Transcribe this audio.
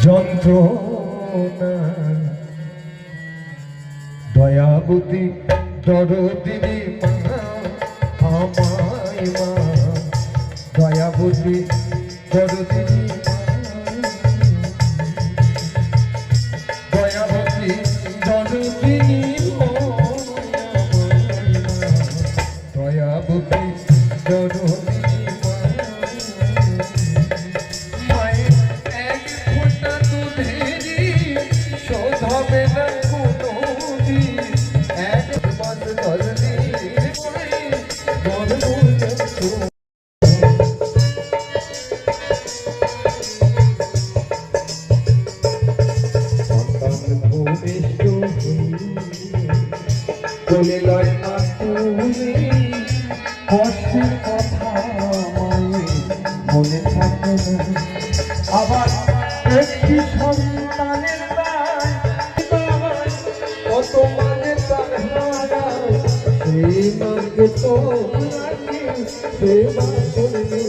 যন্ত্রণা দয়াবতী দরদিনী মা আমায় মা দয়াবতী দরদিনী দয়াবতী দরদিনী দয়াবতী দরদিনী হবে না কোনো দিন এক মাস ধরনি বলে লয় না তুমি কষ্টের কথা মনে থাকে না আবার একটি সন্তানের কত মানে তার হারা সেই মাকে তো সেবা করবে